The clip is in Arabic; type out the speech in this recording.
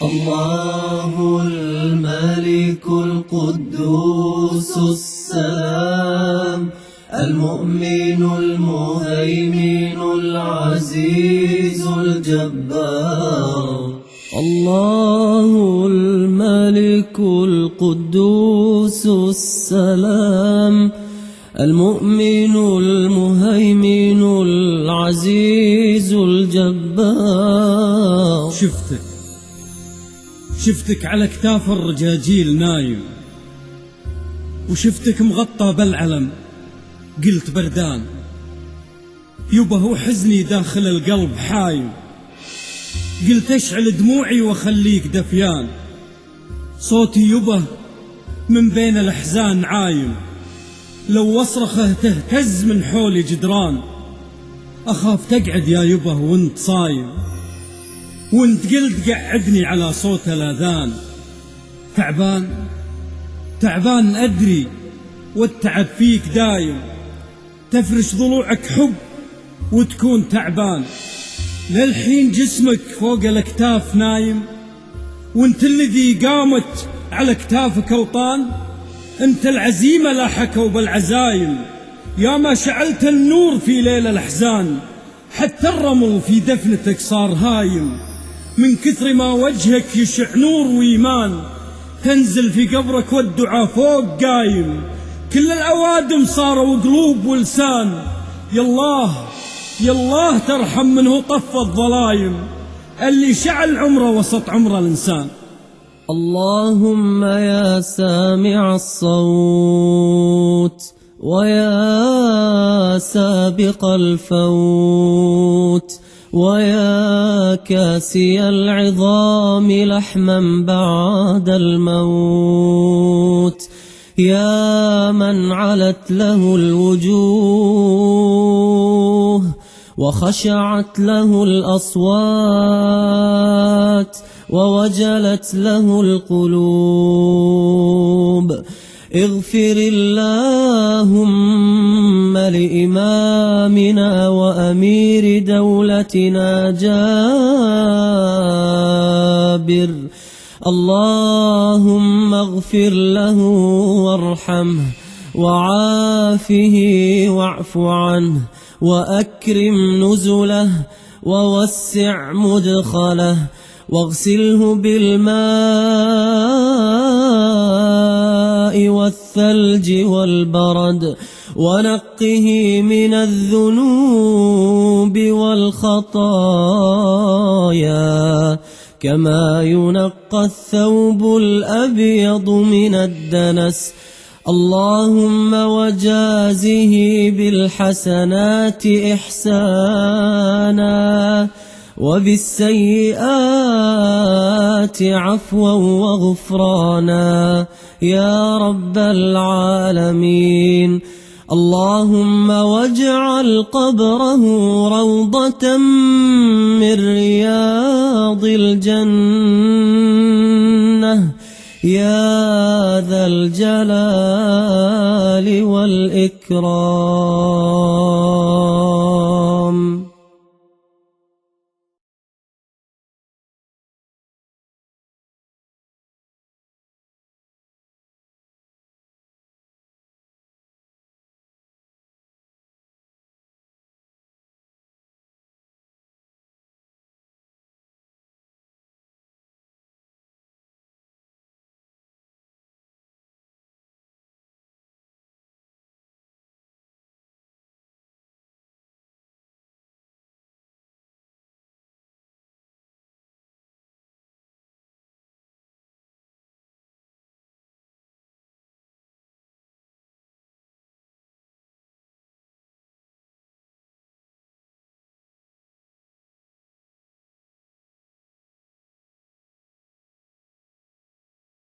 الله الملك القدوس السلام المؤمن المهيمن العزيز الجبار. الله الملك القدوس السلام المؤمن المهيمن العزيز الجبار. شفتك على كتاف الرجاجيل نايم، وشفتك مغطى بالعلم، قلت بردان يبا هو حزني داخل القلب حايم، قلت اشعل دموعي وخليك دفيان، صوتي يبا من بين الأحزان عايم، لو وصرخه تهتز من حولي جدران، أخاف تقعد يا يبا وانت صايم، وانت قلت قعدني على صوت الأذان. تعبان أدري والتعب فيك دايم، تفرش ضلوعك حب وتكون تعبان، للحين جسمك فوق الأكتاف نايم، وانت الذي قامت على كتافك أوطان، انت العزيمة لا حكوا بالعزايم، يا ما شعلت النور في ليل الأحزان، حتى الرمل في دفنتك صار هايم، من كثر ما وجهك يشع نور وإيمان، تنزل في قبرك والدعاء فوق قايم، كل الأوادم صاروا قلوب ولسان، يالله ترحم منه طف الظلايم، اللي شعل عمره وسط عمر الإنسان. اللهم يا سامع الصوت ويا سابق الفوت ويا كاسي العظام لحما بعد الموت، يا من علت له الوجوه وخشعت له الأصوات ووجلت له القلوب، اغفر اللهم لإمامنا وأمير دولتنا جابر، اللهم اغفر له وارحمه وعافه واعف عنه وأكرم نزله ووسع مدخله، واغسله بالماء والثلج والبرد، ونقه من الذنوب والخطايا كما ينقى الثوب الأبيض من الدنس، اللهم وجازه بالحسنات إحسانا وبالسيئات عفوا وغفرانا يا رب العالمين. اللهم واجعل قبره روضة من رياض الجنة يا ذا الجلال والإكرام.